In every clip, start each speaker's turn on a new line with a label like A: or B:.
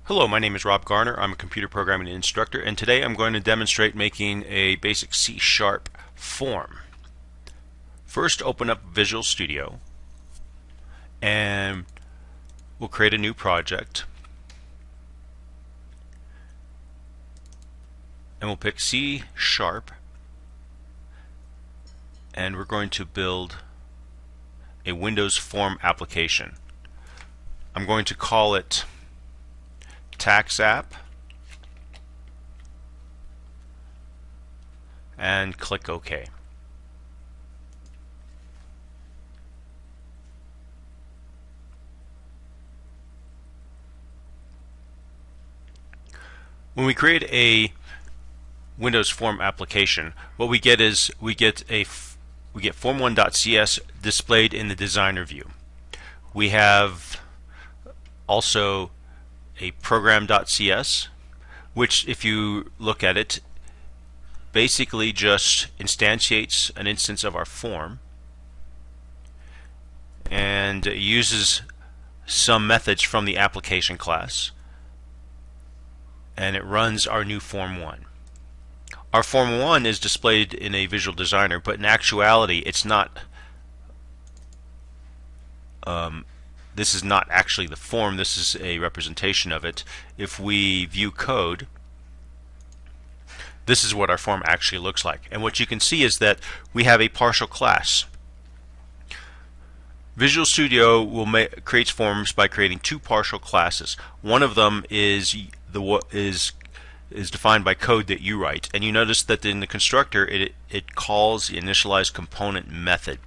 A: Hello, my name is Rob Garner. I'm a computer programming instructor, and today I'm going to demonstrate making a basic C# form. First, open up Visual Studio, and we'll create a new project. And we'll pick C#, and we're going to build a Windows form application. I'm going to call it Tax App and click OK. When we create a Windows form application, what we get is we get form1.cs displayed in the designer view. We have also a program.cs, which, if you look at it, basically just instantiates an instance of our form and uses some methods from the application class, and it runs our new form 1. Our form 1 is displayed in a visual designer, but in actuality it's not. This is not actually the form, this is a representation of it. If we view code, this is what our form actually looks like. And what you can see is that we have a partial class. Visual Studio creates forms by creating two partial classes. One of them is defined by code that you write, and you notice that in the constructor it calls the initialize component method.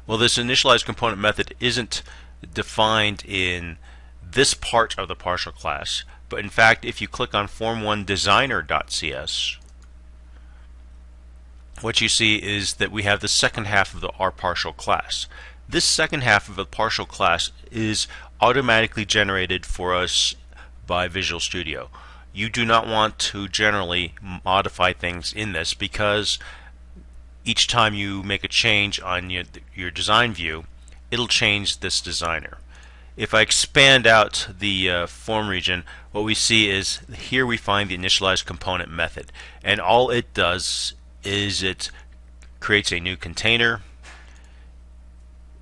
A: Well, this initialize component method isn't defined in this part of the partial class, but in fact if you click on form1designer.cs, what you see is that we have the second half of our partial class. This second half of the partial class is automatically generated for us by Visual Studio. You do not want to generally modify things in this, because each time you make a change on your design view, it'll change this designer. If I expand out the form region, what we see is here we find the initialize component method, and all it does is it creates a new container,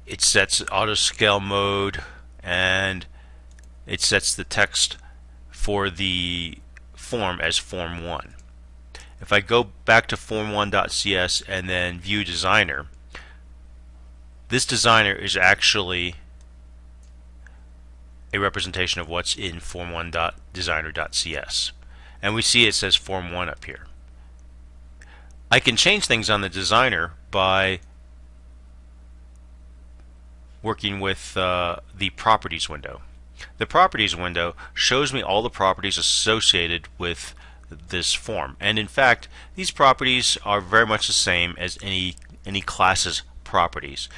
A: it sets auto scale mode, and it sets the text for the form as form 1. If I go back to form1.cs and then view designer, this designer is actually a representation of what's in form1.designer.cs, and we see it says form 1 up here. I can change things on the designer by working with the properties window. The properties window shows me all the properties associated with this form, and in fact these properties are very much the same as any class's properties.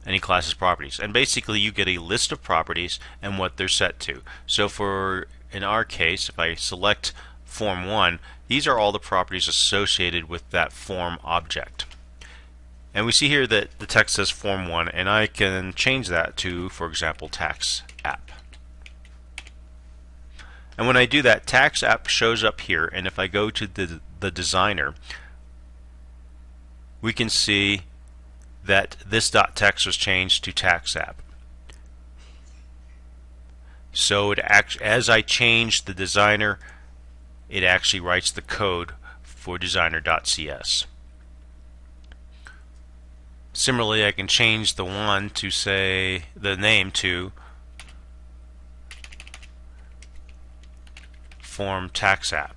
A: And basically you get a list of properties and what they're set to. So in our case, if I select form 1, these are all the properties associated with that form object. And we see here that the text says form 1, and I can change that to, for example, tax app. And when I do that, tax app shows up here, and if I go to the designer, we can see that this .text was changed to tax app. So as I change the designer, it actually writes the code for designer.cs. Similarly, I can change the one to say the name to form tax app.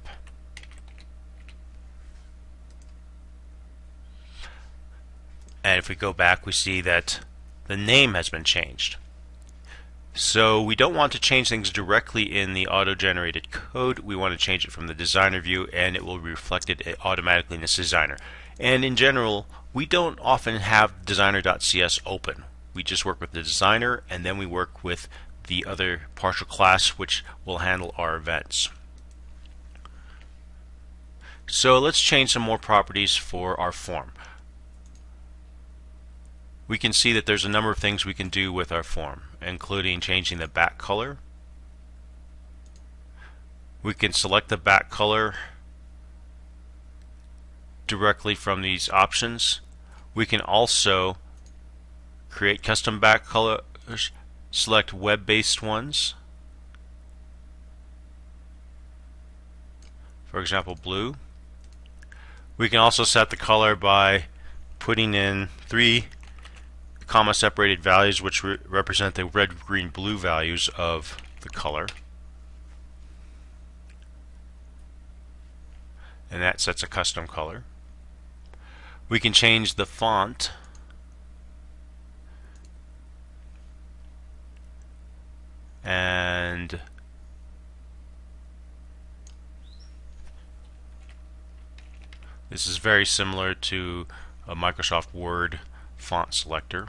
A: And if we go back, we see that the name has been changed. So we don't want to change things directly in the auto-generated code. We want to change it from the designer view, and it will be reflected automatically in this designer. And in general, we don't often have designer.cs open. We just work with the designer, and then we work with the other partial class which will handle our events. So let's change some more properties for our form. we can see that there's a number of things we can do with our form, including changing the back color. We can select the back color directly from these options. We can also create custom back colors, select web-based ones, for example blue. We can also set the color by putting in 3 comma separated values which represent the red, green, blue values of the color, and that sets a custom color. We can change the font and this is very similar to a Microsoft Word font selector.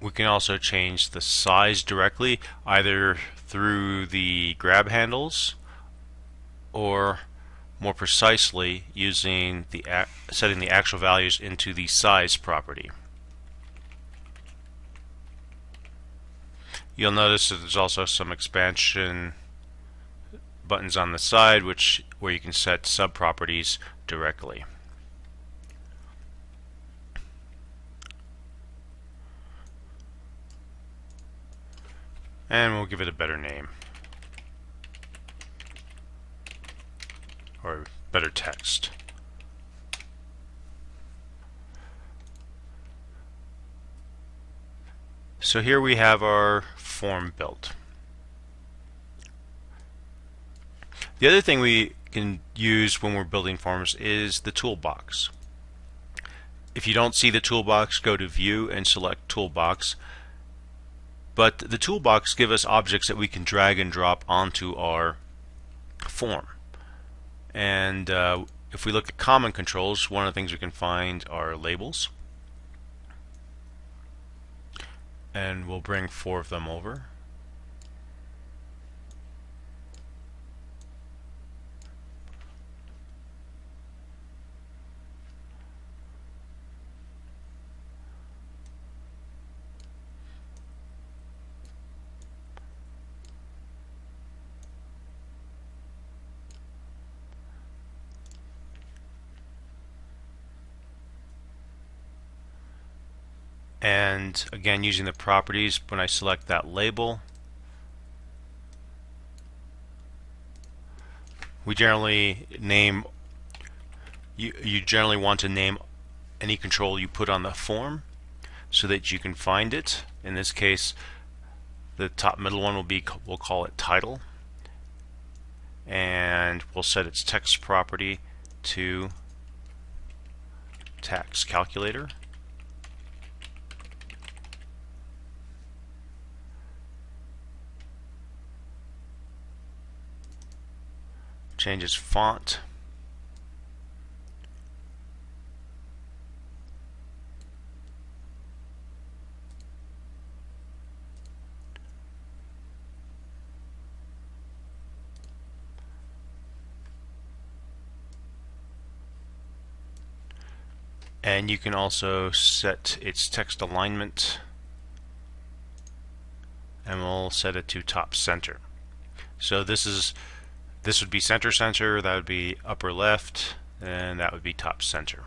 A: We can also change the size directly, either through the grab handles or more precisely using the setting the actual values into the size property. You'll notice that there's also some expansion buttons on the side where you can set sub-properties directly. And we'll give it a better name or better text. So here we have our form built. The other thing we can use when we're building forms is the toolbox. If you don't see the toolbox, go to View and select Toolbox. But the toolbox gives us objects that we can drag and drop onto our form. And if we look at common controls, one of the things we can find are labels. And we'll bring 4 of them over. And again, using the properties, when I select that label, we generally name, you generally want to name any control you put on the form so that you can find it. In this case, the top middle one we'll call it title, and we'll set its text property to tax calculator. Change its font. And you can also set its text alignment, and we'll set it to top center. So this would be center center, that would be upper left, and that would be top center.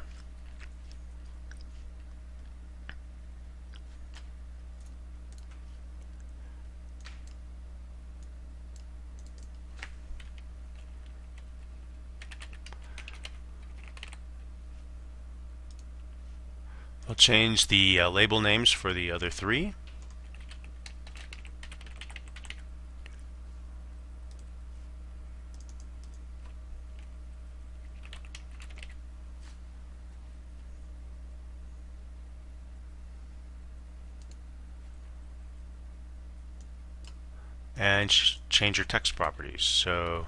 A: I'll change the label names for the other 3. and change your text properties. So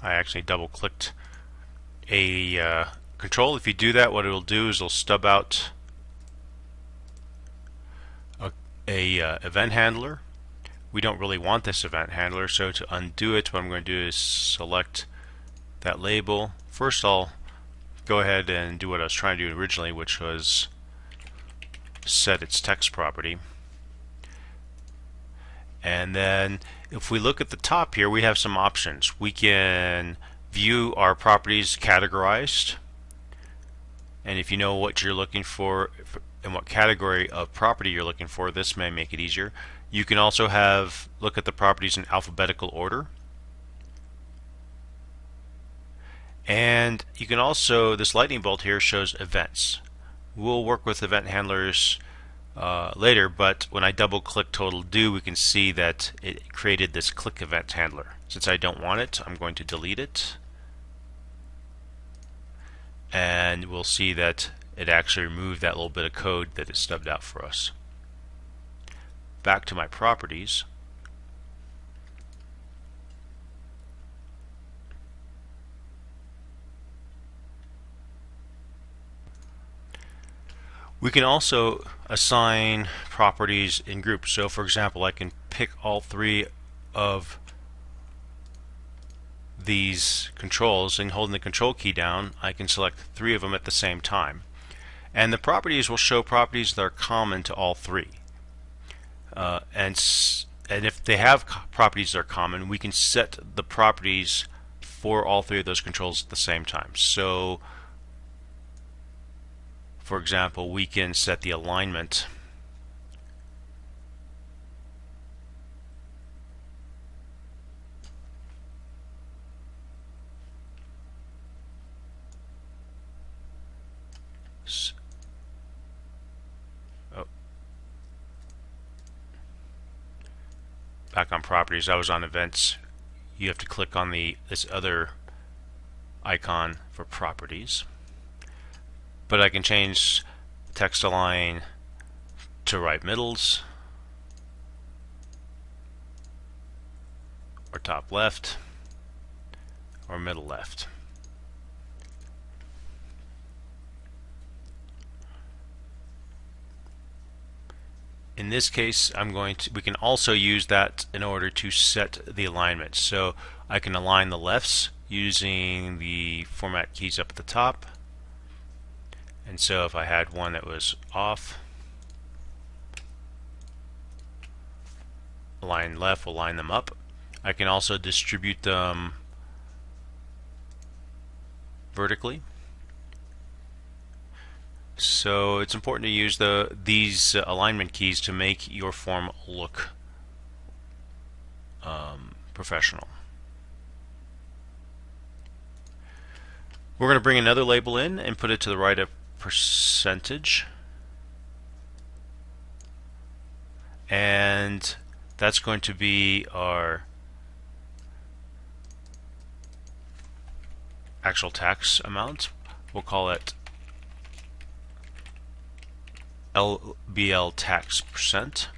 A: I actually double clicked a control. If you do that, what it'll do is it'll stub out a event handler. We don't really want this event handler, so to undo it, what I'm going to do is select that label. First, I'll go ahead and do what I was trying to do originally, which was set its text property. And then if we look at the top here, we have some options. We can view our properties categorized, and if you know what you're looking for and what category of property you're looking for, this may make it easier. You can also look at the properties in alphabetical order. And you can also, this lightning bolt here shows events. We'll work with event handlers later, but when I double click total do, we can see that it created this click event handler. Since I don't want it, I'm going to delete it, and we'll see that it actually removed that little bit of code that it stubbed out for us. Back to my properties. We can also assign properties in groups. So for example, I can pick all three of these controls, and holding the control key down, I can select three of them at the same time. And the properties will show properties that are common to all three. And if they have properties that are common, we can set the properties for all three of those controls at the same time. So for example, we can set the alignment back on properties. I was on events. You have to click on this other icon for properties. But I can change text align to right middles or top left or middle left. In this case, we can also use that in order to set the alignment. So I can align the lefts using the format keys up at the top. And so if I had one that was off, align left will line them up. I can also distribute them vertically. So it's important to use these alignment keys to make your form look professional. We're going to bring another label in and put it to the right of percentage, and that's going to be our actual tax amount. We'll call it LBL tax percent.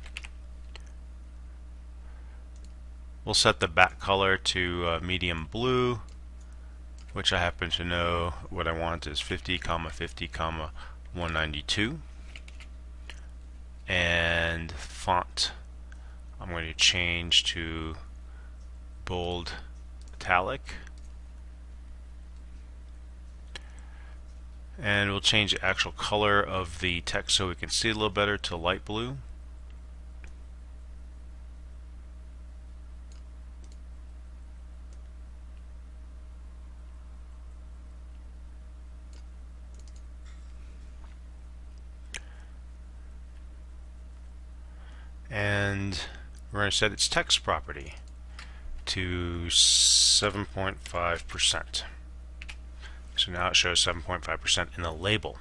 A: We'll set the back color to medium blue, which I happen to know what I want is 50, 50, 192. And font, I'm going to change to bold italic. And we'll change the actual color of the text so we can see it a little better to light blue. And we're going to set its text property to 7.5%. So now it shows 7.5% in the label.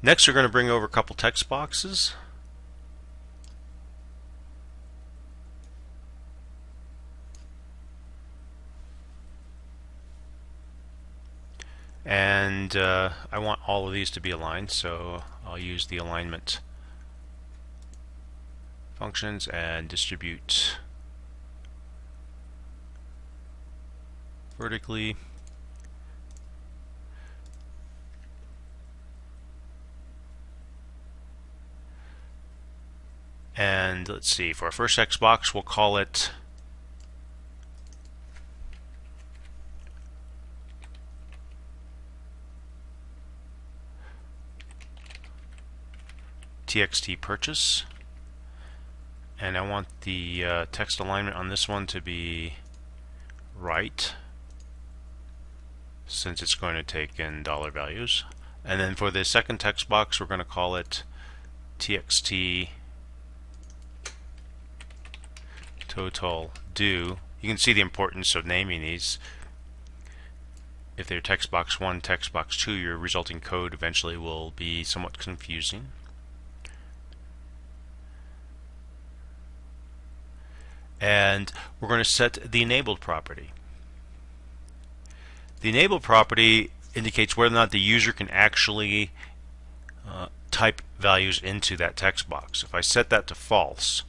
A: Next, we're going to bring over a couple text boxes. And I want all of these to be aligned, so I'll use the alignment functions and distribute vertically. And let's see, for our first text box, we'll call it TXT purchase. And I want the text alignment on this one to be right, since it's going to take in dollar values. And then for the second text box, we're going to call it TXT total due. You can see the importance of naming these. If they're text box 1, text box 2, your resulting code eventually will be somewhat confusing. And we're going to set the enabled property. The enabled property indicates whether or not the user can actually type values into that text box. If I set that to false,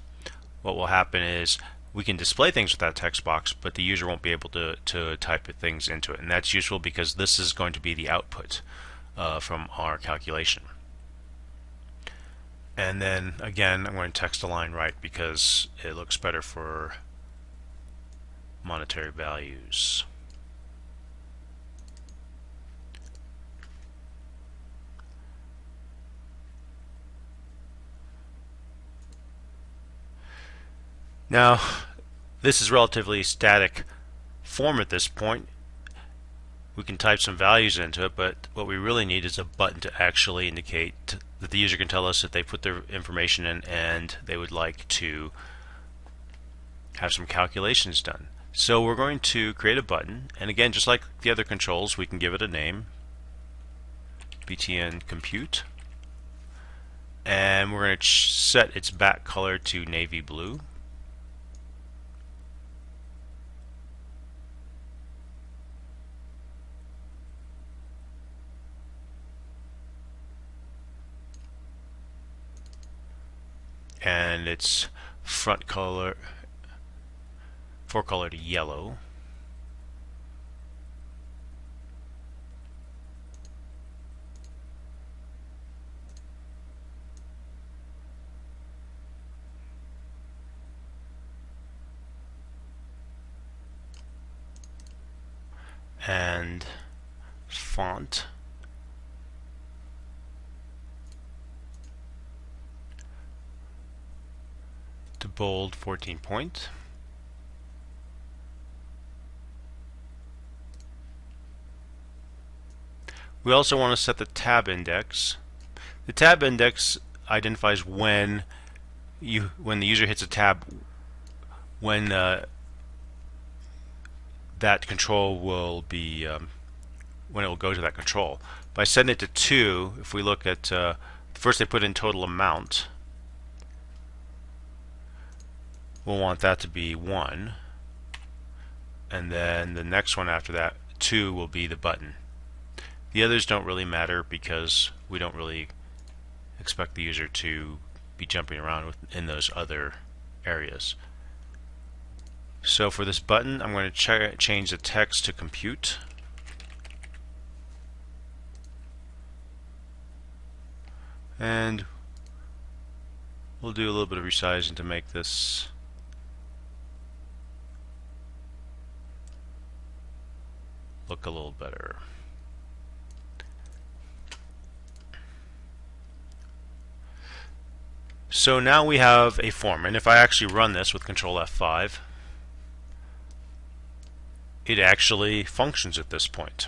A: what will happen is we can display things with that text box, but the user won't be able to type things into it. And that's useful because this is going to be the output from our calculation. And then again, I'm going to text align right because it looks better for monetary values. Now, this is relatively static form at this point. We can type some values into it, but what we really need is a button to actually indicate that the user can tell us if they put their information in and they would like to have some calculations done. So we're going to create a button, and again, just like the other controls, we can give it a name, btn compute, and we're going to set its back color to navy blue. And its front color, forecolor to yellow. And font to bold 14 point. We also want to set the tab index. The tab index identifies when the user hits a tab, when that control will be when it will go to that control. By setting it to 2, if we look at first they put in total amount, we'll want that to be 1, and then the next one after that, 2, will be the button. The others don't really matter because we don't really expect the user to be jumping around in those other areas. So for this button, I'm going to change the text to compute. And we'll do a little bit of resizing to make this look a little better. So now we have a form, and if I actually run this with Control F5, it actually functions at this point,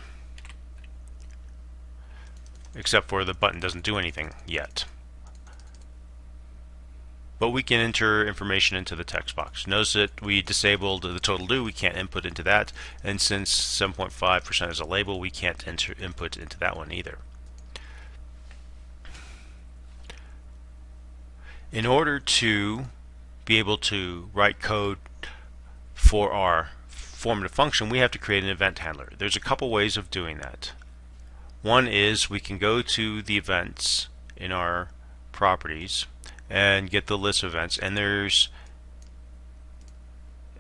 A: except for the button doesn't do anything yet. but we can enter information into the text box. Notice that we disabled the total due. We can't input into that, and since 7.5% is a label, we can't enter input into that one either. In order to be able to write code for our formative function, we have to create an event handler. There's a couple ways of doing that. One is we can go to the events in our properties and get the list of events, and there's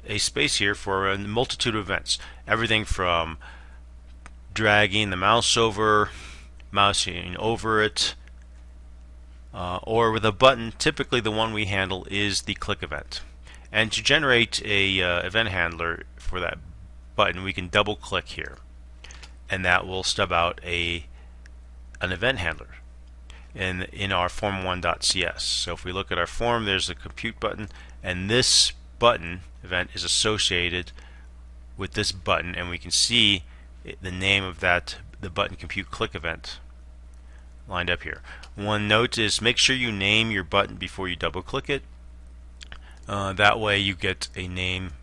A: a space here for a multitude of events. Everything from dragging the mouse over, mousing over it, or with a button. Typically the one we handle is the click event. And to generate a event handler for that button, we can double click here, and that will stub out an event handler in our form1.cs. So if we look at our form, there's a compute button, and this button event is associated with this button, and we can see the name of that, the button compute click event, lined up here. One note is make sure you name your button before you double click it. That way you get a name.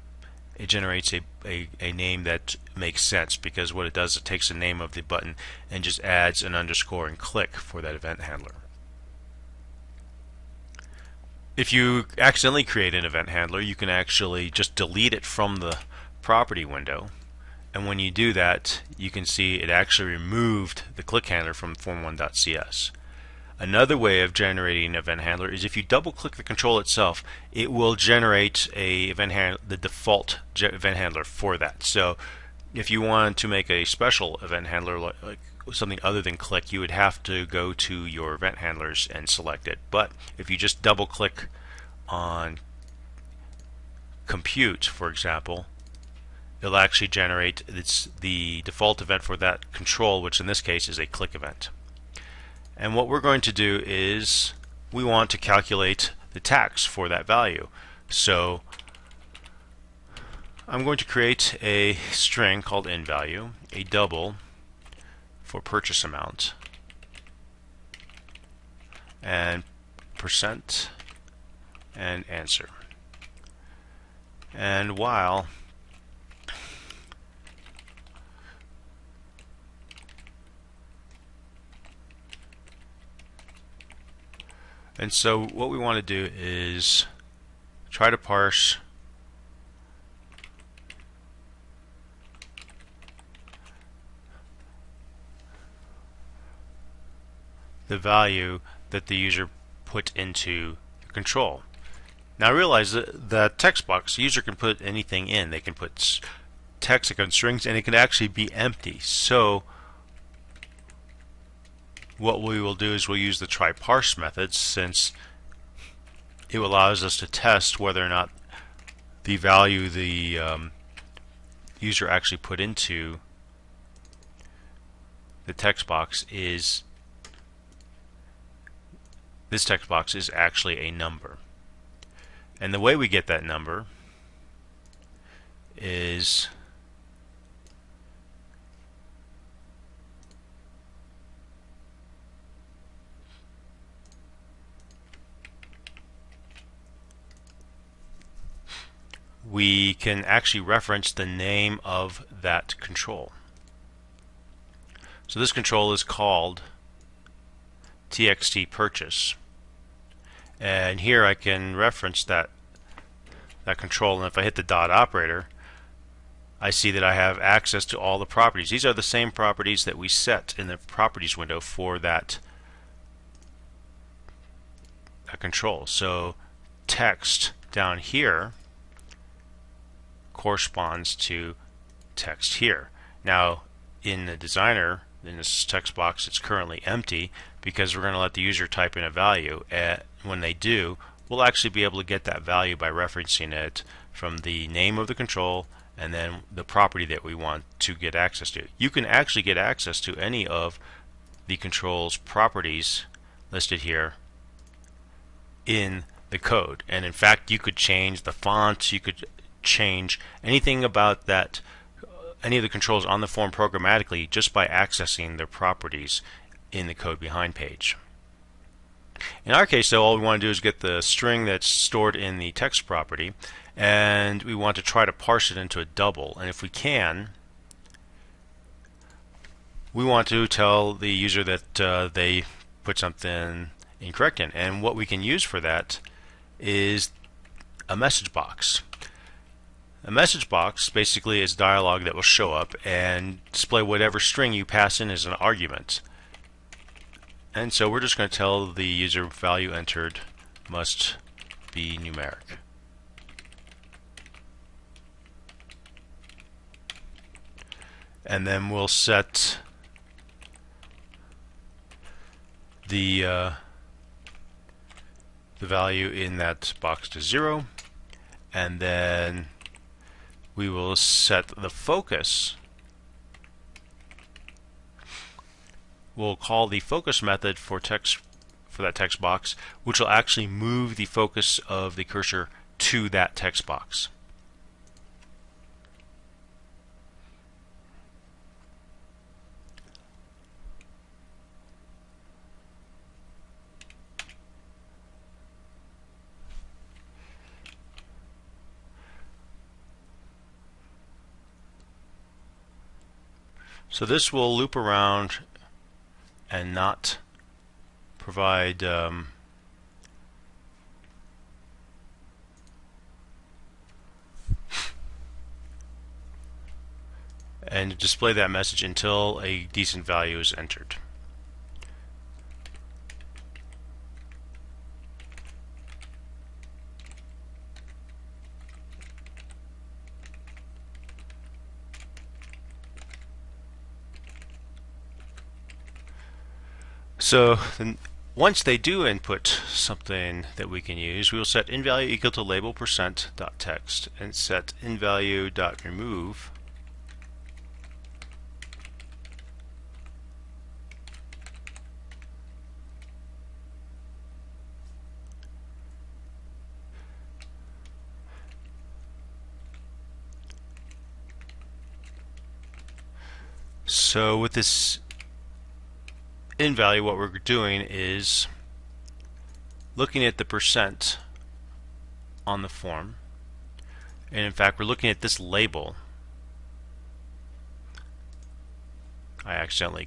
A: It generates a name that makes sense, because what it does, it takes the name of the button and just adds an underscore and click for that event handler. If you accidentally create an event handler, you can actually just delete it from the property window, and when you do that, you can see it actually removed the click handler from form1.cs. Another way of generating an event handler is if you double click the control itself, it will generate the default event handler for that. So if you want to make a special event handler like something other than click, you would have to go to your event handlers and select it. But if you just double click on compute, for example, it'll actually generate the default event for that control, which in this case is a click event. And what we're going to do is we want to calculate the tax for that value. So I'm going to create a string called inValue, a double for purchase amount, and percent and answer. And while And so what we want to do is try to parse the value that the user put into the control. Now realize that the text box, the user can put anything in. They can put text, they can put strings, and it can actually be empty. So what we will do is we'll use the try parse method, since it allows us to test whether or not the value the user actually put into the text box is, this text box is actually a number. And the way we get that number is we can actually reference the name of that control. So this control is called txt purchase, and here I can reference that control, and if I hit the dot operator, I see that I have access to all the properties. These are the same properties that we set in the properties window for that control. So text down here corresponds to text here. Now in the designer, in this text box, it's currently empty because we're going to let the user type in a value. When they do, we'll actually be able to get that value by referencing it from the name of the control and then the property that we want to get access to. You can actually get access to any of the control's properties listed here in the code, and in fact you could change the fonts, you could change anything about that, any of the controls on the form programmatically just by accessing their properties in the code behind page. In our case, though, all we want to do is get the string that's stored in the text property, and we want to try to parse it into a double. And if we can, we want to tell the user that they put something incorrect in. And what we can use for that is a message box. A message box basically is dialogue that will show up and display whatever string you pass in as an argument. And so we're just going to tell the user value entered must be numeric. And then we'll set the value in that box to 0, and then we will set the focus. We'll call the focus method for that text box, which will actually move the focus of the cursor to that text box. So this will loop around and not provide and display that message until a decent value is entered. So then once they do input something that we can use, we will set inValue equal to label %.text and set inValue.remove So with this inValue, what we're doing is looking at the percent on the form, and in fact we're looking at this label. I accidentally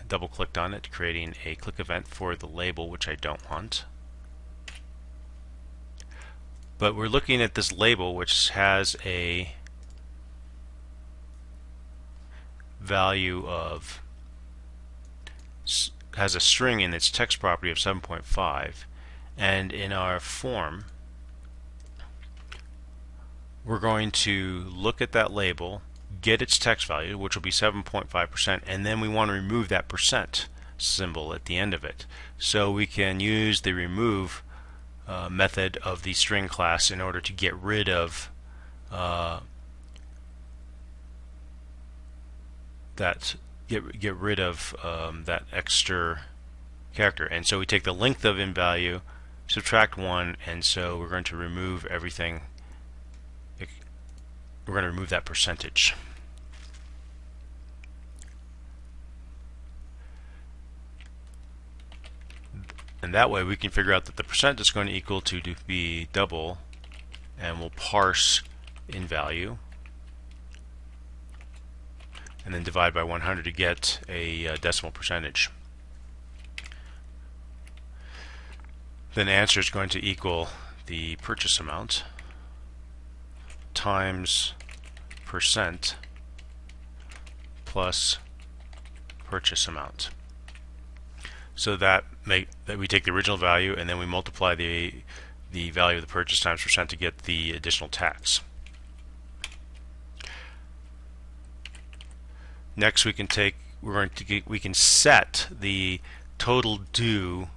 A: double clicked on it, creating a click event for the label, which I don't want. But we're looking at this label, which has a value of has a string in its text property of 7.5, and in our form we're going to look at that label, get its text value, which will be 7.5%, and then we want to remove that percent symbol at the end of it. So we can use the remove method of the string class in order to get rid of that extra character. And so we take the length of inValue, subtract 1, and so we're going to remove everything. We're going to remove that percentage. And that way we can figure out that the percent is going to equal to be double, and we'll parse inValue and then divide by 100 to get a decimal percentage. Then answer is going to equal the purchase amount times percent plus purchase amount. So that we take the original value and then we multiply the value of the purchase times percent to get the additional tax. Next we can set the total due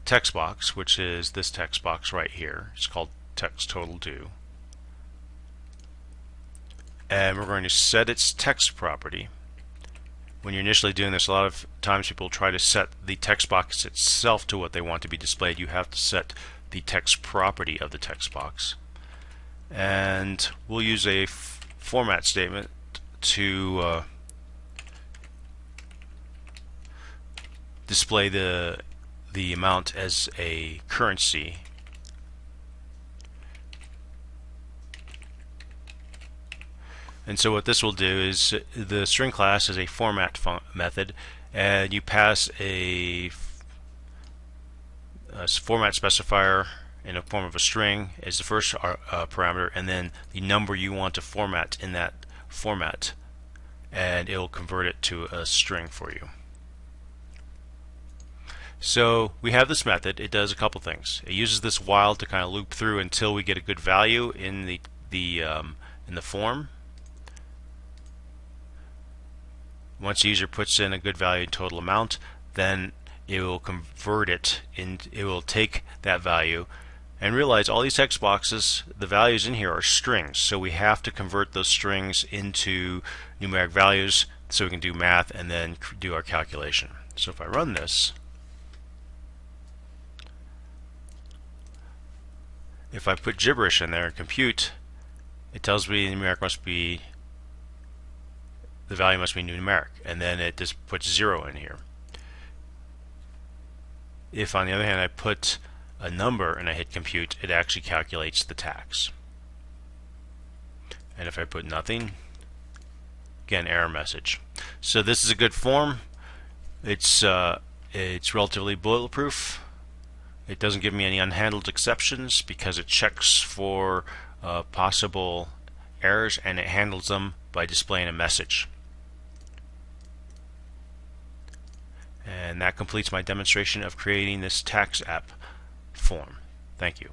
A: text box, which is this text box right here. It's called text total due. And we're going to set its text property. When you're initially doing this, a lot of times people try to set the text box itself to what they want to be displayed. You have to set the text property of the text box. And we'll use a format statement to display the the amount as a currency. And so what this will do is the string class is a format method, and you pass a format specifier in the form of a string as the first parameter, and then the number you want to format in that format, and it will convert it to a string for you. So we have this method. It does a couple things. It uses this while to kind of loop through until we get a good value in the form. Once the user puts in a good value in total amount, then it will convert it in. It will take that value and realize all these text boxes, the values in here are strings, so we have to convert those strings into numeric values so we can do math and then do our calculation. So if I run this, if I put gibberish in there and compute, it tells me the numeric must be, the value must be numeric, and then it just puts 0 in here. If on the other hand I put a number and I hit compute, it actually calculates the tax. And if I put nothing, again, error message. So this is a good form. It's relatively bulletproof. It doesn't give me any unhandled exceptions because it checks for possible errors, and it handles them by displaying a message. And that completes my demonstration of creating this tax app form. Thank you.